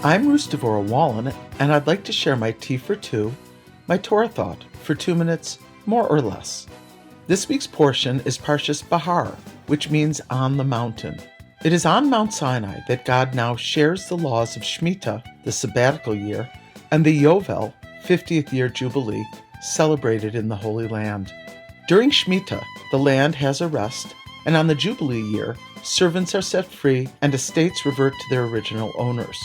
I'm Devorah Wallen, and I'd like to share my Tea for Two, my Torah thought, for 2 minutes, more or less. This week's portion is Parshas Behar, which means on the mountain. It is on Mount Sinai that God now shares the laws of Shemitah, the sabbatical year, and the Yovel, 50th year Jubilee, celebrated in the Holy Land. During Shemitah, the land has a rest, and on the Jubilee year, servants are set free and estates revert to their original owners.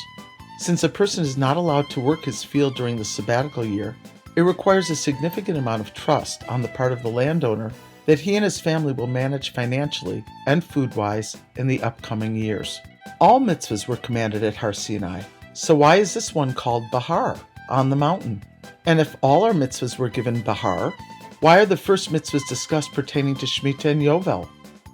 Since a person is not allowed to work his field during the sabbatical year, it requires a significant amount of trust on the part of the landowner that he and his family will manage financially and food-wise in the upcoming years. All mitzvahs were commanded at Har Sinai, so why is this one called Behar, on the mountain? And if all our mitzvahs were given Behar, why are the first mitzvahs discussed pertaining to Shemitah and Yovel?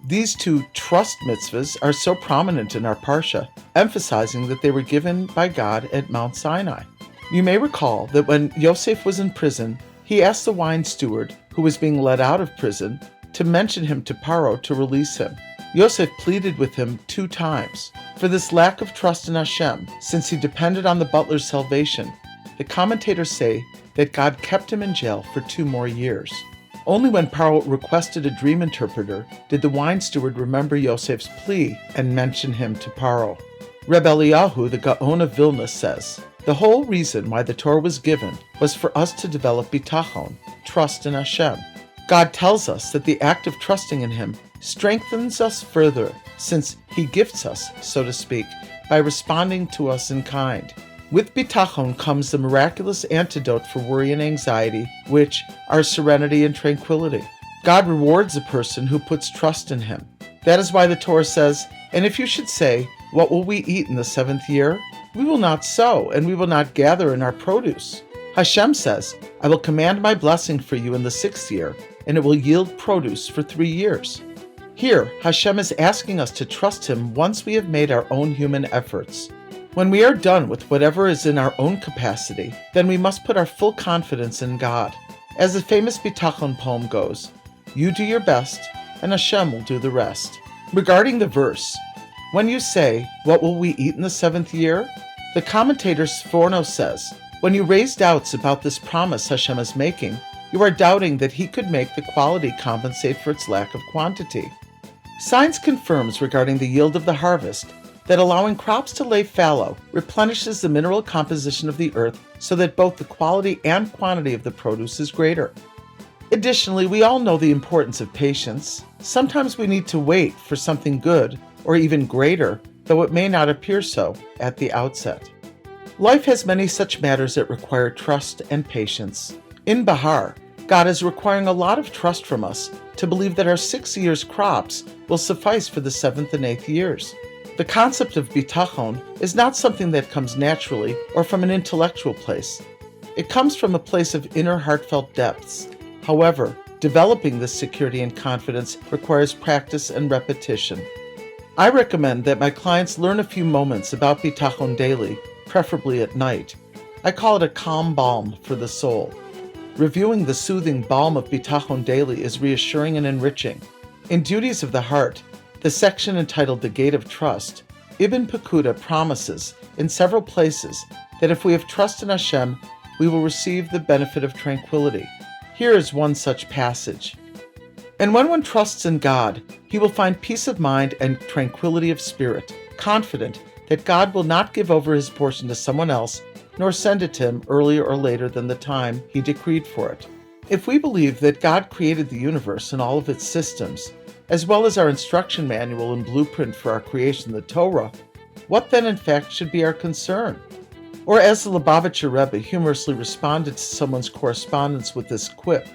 These two trust mitzvahs are so prominent in our Parsha, emphasizing that they were given by God at Mount Sinai. You may recall that when Yosef was in prison, he asked the wine steward, who was being let out of prison, to mention him to Paro to release him. Yosef pleaded with him 2 times. For this lack of trust in Hashem, since he depended on the butler's salvation, the commentators say that God kept him in jail for 2 more years. Only when Paro requested a dream interpreter did the wine steward remember Yosef's plea and mention him to Paro. Reb Eliyahu, the Gaon of Vilna, says, the whole reason why the Torah was given was for us to develop bitachon, trust in Hashem. God tells us that the act of trusting in Him strengthens us further, since He gifts us, so to speak, by responding to us in kind. With bitachon comes the miraculous antidote for worry and anxiety, which are serenity and tranquility. God rewards a person who puts trust in Him. That is why the Torah says, and if you should say, what will we eat in the 7th year? We will not sow, and we will not gather in our produce. Hashem says, I will command my blessing for you in the 6th year, and it will yield produce for 3 years. Here, Hashem is asking us to trust Him once we have made our own human efforts. When we are done with whatever is in our own capacity, then we must put our full confidence in God. As the famous bitachon poem goes, you do your best, and Hashem will do the rest. Regarding the verse, when you say, what will we eat in the 7th year? The commentator Sforno says, when you raise doubts about this promise Hashem is making, you are doubting that He could make the quality compensate for its lack of quantity. Science confirms regarding the yield of the harvest that allowing crops to lay fallow replenishes the mineral composition of the earth so that both the quality and quantity of the produce is greater. Additionally, we all know the importance of patience. Sometimes we need to wait for something good or even greater, though it may not appear so at the outset. Life has many such matters that require trust and patience. In Behar, God is requiring a lot of trust from us to believe that our 6 years' crops will suffice for the 7th and 8th years. The concept of bitachon is not something that comes naturally or from an intellectual place. It comes from a place of inner heartfelt depths. However, developing this security and confidence requires practice and repetition. I recommend that my clients learn a few moments about bitachon daily, preferably at night. I call it a calm balm for the soul. Reviewing the soothing balm of bitachon daily is reassuring and enriching. In Duties of the Heart, the section entitled The Gate of Trust, Ibn Pekuda promises in several places that if we have trust in Hashem, we will receive the benefit of tranquility. Here is one such passage. And when one trusts in God, he will find peace of mind and tranquility of spirit, confident that God will not give over his portion to someone else, nor send it to him earlier or later than the time he decreed for it. If we believe that God created the universe and all of its systems, as well as our instruction manual and blueprint for our creation, the Torah, what then in fact should be our concern? Or as the Lubavitcher Rebbe humorously responded to someone's correspondence with this quip,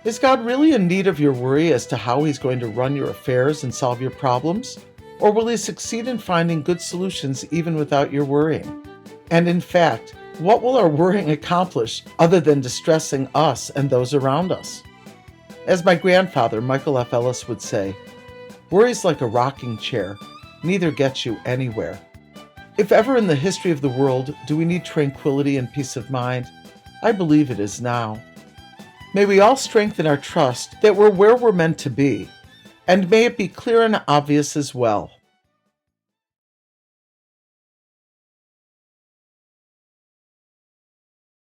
is God really in need of your worry as to how He's going to run your affairs and solve your problems? Or will He succeed in finding good solutions even without your worrying? And in fact, what will our worrying accomplish other than distressing us and those around us? As my grandfather, Michael F. Ellis, would say, worry's like a rocking chair, neither gets you anywhere. If ever in the history of the world do we need tranquility and peace of mind, I believe it is now. May we all strengthen our trust that we're where we're meant to be, and may it be clear and obvious as well.